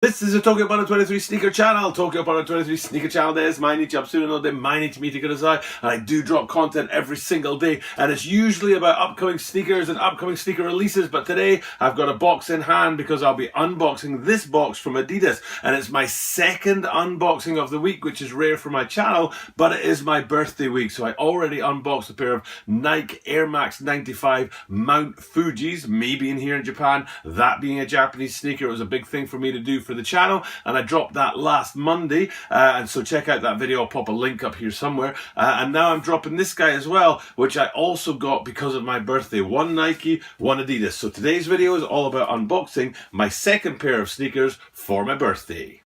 This is a Tokyo Butter 23 sneaker channel. Tokyo Butter 23 sneaker channelです。毎日アップするので毎日見てください。And I do drop content every single day. And it's usually about upcoming sneakers and upcoming sneaker releases. But today I've got a box in hand because I'll be unboxing this box from Adidas. And it's my second unboxing of the week, which is rare for my channel. But it is my birthday week. So I already unboxed a pair of Nike Air Max 95 Mount Fujis. Me being here in Japan, that being a Japanese sneaker, it was a big thing for me to do for the channel, and I dropped that last Monday, and so check out that video. I'll pop a link up here somewhere, and now I'm dropping this guy as well, which I also got because of my birthday. One Nike, one Adidas. So today's video is all about unboxing my second pair of sneakers for my birthday.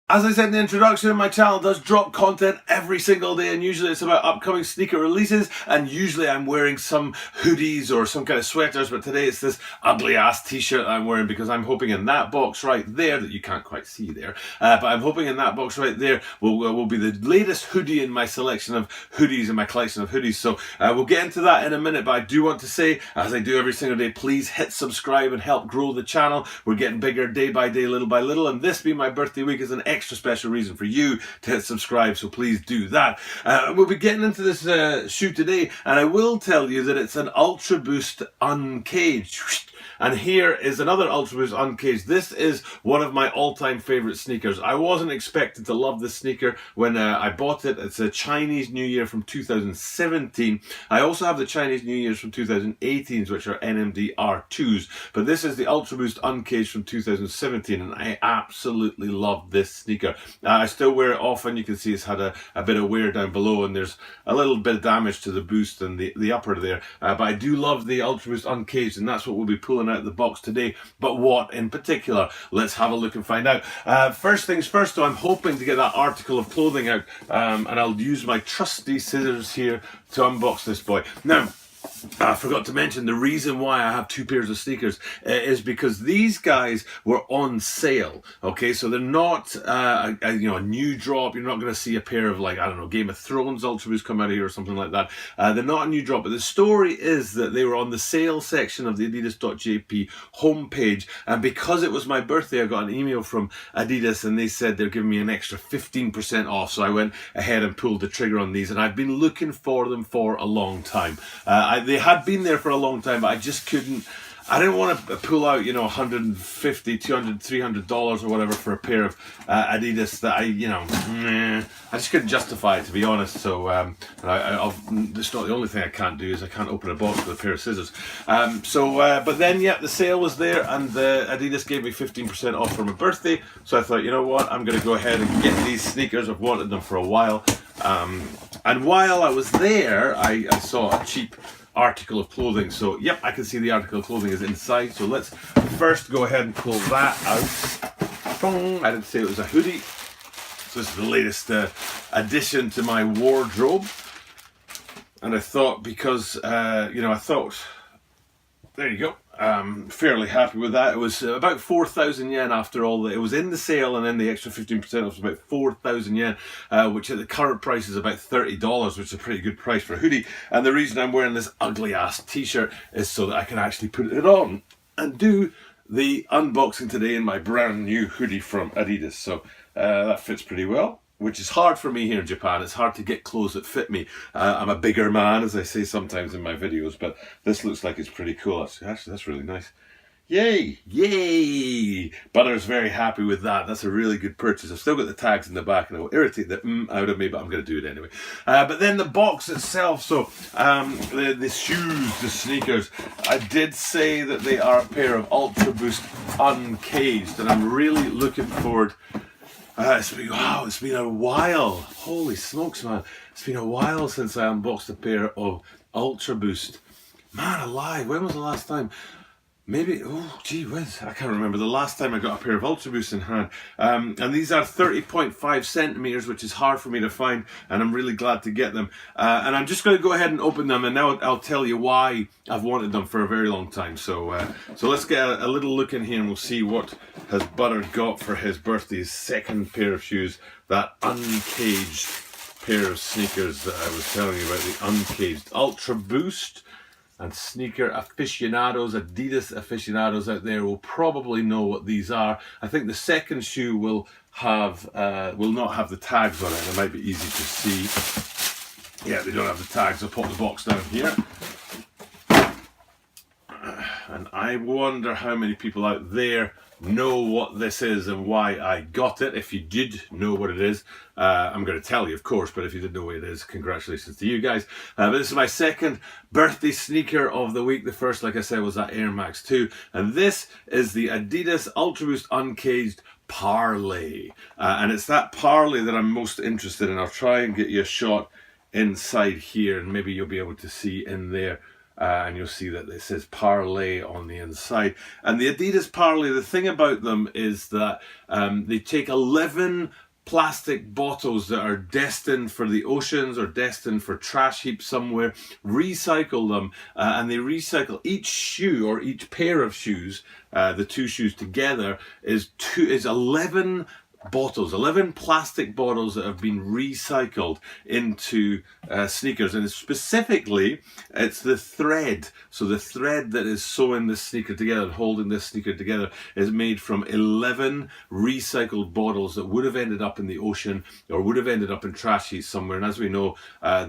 As I said in the introduction, my channel does drop content every single day, and usually it's about upcoming sneaker releases, and usually I'm wearing some hoodies or some kind of sweaters, but today it's this ugly ass t-shirt I'm wearing because I'm hoping in that box right there, that you can't quite see there, but I'm hoping in that box right there will be the latest hoodie in my selection of hoodies, in my collection of hoodies. So we'll get into that in a minute, but I do want to say, as I do every single day, please hit subscribe and help grow the channel. We're getting bigger day by day, little by little, and this being my birthday week is an extra special reason for you to hit subscribe, so please do that. We'll be getting into this shoe today, and I will tell you that it's an Ultra Boost Uncaged. And here is another Ultra Boost Uncaged. This is one of my all-time favorite sneakers. I wasn't expected to love this sneaker when I bought it. It's a Chinese New Year from 2017. I also have the Chinese New Year's from 2018, which are NMD R2s, but this is the Ultra Boost Uncaged from 2017, and I absolutely love this sneaker. I still wear it often. You can see it's had a bit of wear down below, and there's a little bit of damage to the boost and the upper there, but I do love the Ultra Boost Uncaged, and that's what we'll be pulling out of the box today. But what in particular? Let's have a look and find out. First things first though, I'm hoping to get that article of clothing out, and I'll use my trusty scissors here to unbox this boy. Now, I forgot to mention the reason why I have two pairs of sneakers is because these guys were on sale. Okay, so they're not a new drop. You're not going to see a pair of, like, I don't know, Game of Thrones Ultra Boost come out of here or something like that. They're not a new drop, but the story is that they were on the sale section of the Adidas.jp homepage, and because it was my birthday, I got an email from Adidas and they said they're giving me an extra 15% off. So I went ahead and pulled the trigger on these, and I've been looking for them for a long time. They had been there for a long time, but I just couldn't. I didn't want to pull out, $150, $200, $300 or whatever for a pair of Adidas that I just couldn't justify it, to be honest. So it's not the only thing I can't do, is I can't open a box with a pair of scissors. But then, yeah, the sale was there, and Adidas gave me 15% off for my birthday. So I thought, you know what, I'm going to go ahead and get these sneakers. I've wanted them for a while. And while I was there, I saw a cheap article of clothing. So yep, I can see the article of clothing is inside. So let's first go ahead and pull that out. I didn't say it was a hoodie. So this is the latest addition to my wardrobe. And I thought, because there you go. Fairly happy with that. It was about 4,000 yen after all. It was in the sale, and then the extra 15% off was about 4,000 yen, which at the current price is about $30, which is a pretty good price for a hoodie. And the reason I'm wearing this ugly ass t-shirt is so that I can actually put it on and do the unboxing today in my brand new hoodie from Adidas. So that fits pretty well, which is hard for me here in Japan. It's hard to get clothes that fit me. I'm a bigger man, as I say sometimes in my videos, but this looks like it's pretty cool. Actually, that's really nice. Yay! Yay! Butter's very happy with that. That's a really good purchase. I've still got the tags in the back, and it will irritate the out of me, but I'm going to do it anyway. But then the box itself, so the shoes, the sneakers, I did say that they are a pair of Ultra Boost Uncaged, and I'm really looking forward. It's been a while. Holy smokes, man. It's been a while since I unboxed a pair of Ultra Boost. Man alive, when was the last time? Maybe, oh gee whiz, I can't remember the last time I got a pair of Ultra Boosts in hand. And these are 30.5 centimeters, which is hard for me to find, and I'm really glad to get them. And I'm just going to go ahead and open them, and now I'll tell you why I've wanted them for a very long time. So let's get a little look in here, and we'll see what has Butter got for his birthday. His second pair of shoes, that uncaged pair of sneakers that I was telling you about, the Uncaged Ultra Boost. and sneaker aficionados, Adidas aficionados out there will probably know what these are. I think the second shoe will not have the tags on it. It might be easy to see. Yeah, they don't have the tags. I'll pop the box down here. And I wonder how many people out there know what this is and why I got it. If you did know what it is, I'm going to tell you, of course, but if you didn't know what it is, congratulations to you guys. But this is my second birthday sneaker of the week. The first, like I said, was that Air Max 2. And this is the Adidas UltraBoost Uncaged Parlay. And it's that Parlay that I'm most interested in. I'll try and get you a shot inside here, and maybe you'll be able to see in there. And you'll see that it says Parlay on the inside. And the Adidas Parlay, the thing about them is that they take 11 plastic bottles that are destined for the oceans or destined for trash heaps somewhere, recycle them, and they recycle each shoe or each pair of shoes, the two shoes together, is 11 bottles, 11 plastic bottles that have been recycled into sneakers, and specifically it's the thread. So the thread that is sewing this sneaker together and holding this sneaker together is made from 11 recycled bottles that would have ended up in the ocean or would have ended up in trash heaps somewhere. And as we know,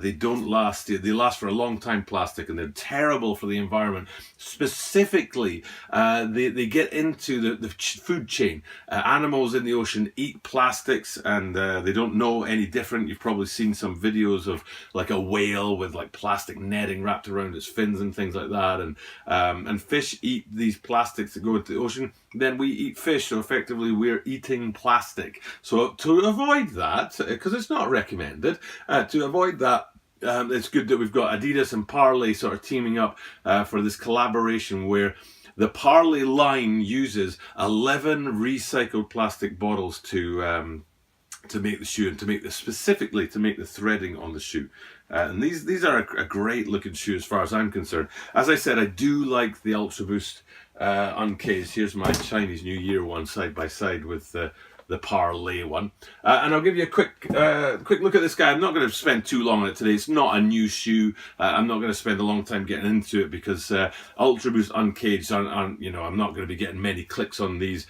they don't last. They last for a long time, plastic, and they're terrible for the environment. Specifically, they get into the food chain. Animals in the ocean eat plastics, and they don't know any different. You've probably seen some videos of like a whale with like plastic netting wrapped around its fins and things like that, and fish eat these plastics that go into the ocean. Then we eat fish, so effectively we're eating plastic. So to avoid that, because it's not recommended, to avoid that, it's good that we've got Adidas and Parlay sort of teaming up for this collaboration where the Parlay line uses 11 recycled plastic bottles to make the shoe, and to make the specifically to make the threading on the shoe. And these are a great looking shoe as far as I'm concerned. As I said, I do like the UltraBoost Uncaged. Here's my Chinese New Year one side by side with the Parlay one, and I'll give you a quick look at this guy. I'm not going to spend too long on it today. It's not a new shoe. I'm not going to spend a long time getting into it because UltraBoost Uncaged aren't, you know, I'm not going to be getting many clicks on these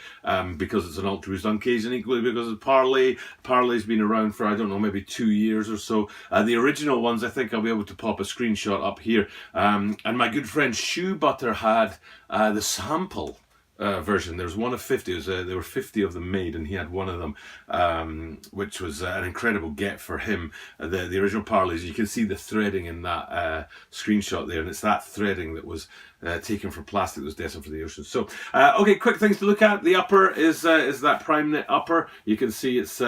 because it's an UltraBoost Uncaged, and equally because of Parlay. Parlay's been around for, I don't know, maybe 2 years or so. The original ones, I think I'll be able to pop a screenshot up here. And my good friend Shoe Butter had the sample version. There was one of 50. There were 50 of them made, and he had one of them, which was an incredible get for him. The original Parlays, you can see the threading in that screenshot there, and it's that threading that was taken from plastic that was destined for the ocean. So, okay, quick things to look at. The upper is that prime knit upper. You can see it's you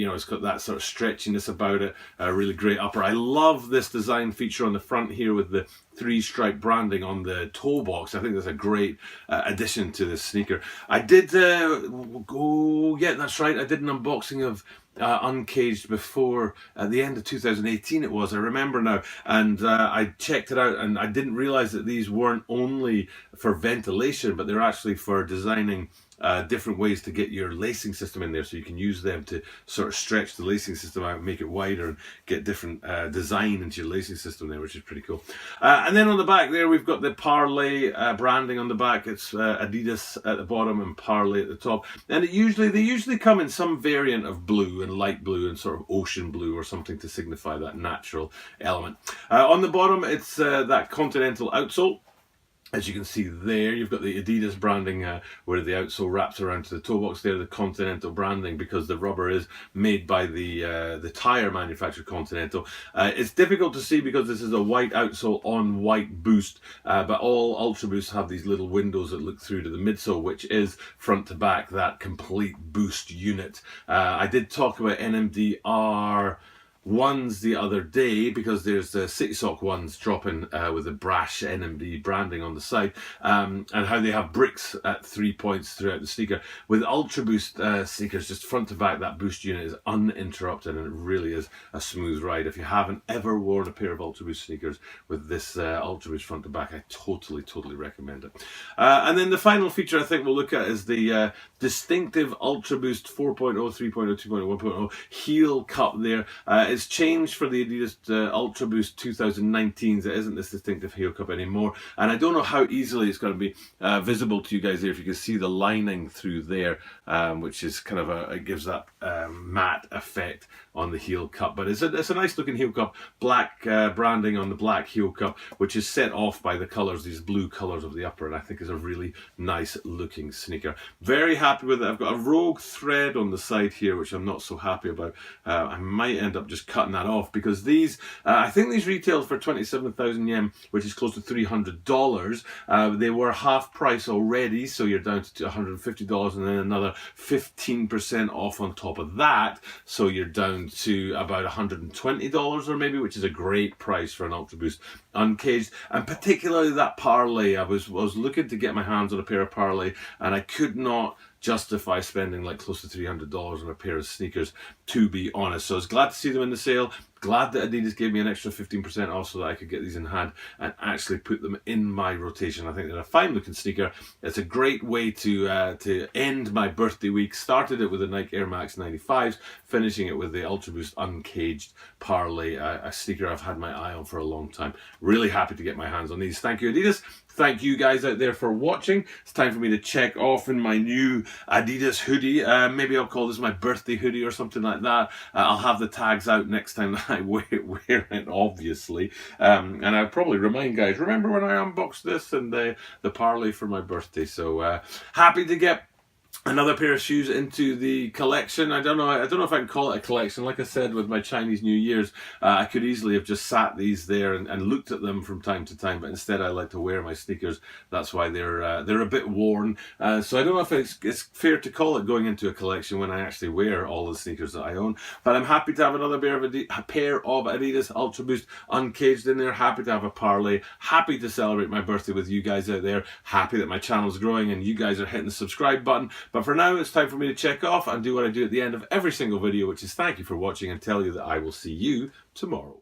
know, it's got that sort of stretchiness about it. A really great upper. I love this design feature on the front here with the 3-stripe branding on the toe box. I think that's a great addition to this sneaker. I did yeah, that's right. I did an unboxing of Uncaged before at the end of 2018 it was, I remember now, and I checked it out, and I didn't realize that these weren't only for ventilation, but they're actually for designing different ways to get your lacing system in there, so you can use them to sort of stretch the lacing system out, make it wider, and get different design into your lacing system there, which is pretty cool. And then on the back there, we've got the Parlay branding on the back. It's Adidas at the bottom and Parlay at the top, and they usually come in some variant of blue and light blue and sort of ocean blue or something to signify that natural element. On the bottom, it's that Continental outsole. As you can see there, you've got the Adidas branding where the outsole wraps around to the toe box there, the Continental branding, because the rubber is made by the tire manufacturer Continental. It's difficult to see because this is a white outsole on white boost, but all UltraBoosts have these little windows that look through to the midsole, which is front to back, that complete boost unit. I did talk about NMDR ones the other day because there's the City Sock ones dropping with the brash NMD branding on the side, and how they have bricks at 3 points throughout the sneaker. With UltraBoost sneakers, just front to back, that boost unit is uninterrupted, and it really is a smooth ride. If you haven't ever worn a pair of UltraBoost sneakers with this UltraBoost front to back, I totally recommend it. And then the final feature I think we'll look at is the distinctive UltraBoost 4.0, 3.0, 2.0, 1.0 heel cup there. it's changed for the Adidas Ultra Boost 2019s. It isn't this distinctive heel cup anymore, and I don't know how easily it's going to be visible to you guys there. If you can see the lining through there, which is kind of it gives that matte effect on the heel cup. But it's a nice looking heel cup, black branding on the black heel cup, which is set off by the colours, these blue colours of the upper, and I think is a really nice looking sneaker. Very happy with it. I've got a rogue thread on the side here, which I'm not so happy about. I might end up just cutting that off, because these, I think these retailed for 27,000 yen, which is close to $300. They were half price already, so you're down to $150, and then another 15% off on top of that, so you're down to about $120 or maybe, which is a great price for an Ultra Boost uncaged. And particularly that parlay, I was looking to get my hands on a pair of parlay, and I could not justify spending like close to $300 on a pair of sneakers, to be honest. So I was glad to see them in the sale. Glad that Adidas gave me an extra 15% off so that I could get these in hand and actually put them in my rotation. I think they're a fine looking sneaker. It's a great way to end my birthday week. Started it with the Nike Air Max 95s, finishing it with the Ultra Boost Uncaged Parlay, a sneaker I've had my eye on for a long time. Really happy to get my hands on these. Thank you, Adidas. Thank you guys out there for watching. It's time for me to check off in my new Adidas hoodie. Maybe I'll call this my birthday hoodie or something like that. I'll have the tags out next time that I wear it, obviously. And I'll probably remind guys, remember when I unboxed this and the parlay for my birthday. So happy to get another pair of shoes into the collection. I don't know if I can call it a collection. Like I said, with my Chinese New Year's, I could easily have just sat these there and looked at them from time to time, but instead I like to wear my sneakers. That's why they're a bit worn. So I don't know if it's fair to call it going into a collection when I actually wear all the sneakers that I own. But I'm happy to have another pair of Adidas Ultra Boost Uncaged in there. Happy to have a parlay. Happy to celebrate my birthday with you guys out there. Happy that my channel's growing and you guys are hitting the subscribe button. But for now, it's time for me to check off and do what I do at the end of every single video, which is thank you for watching and tell you that I will see you tomorrow.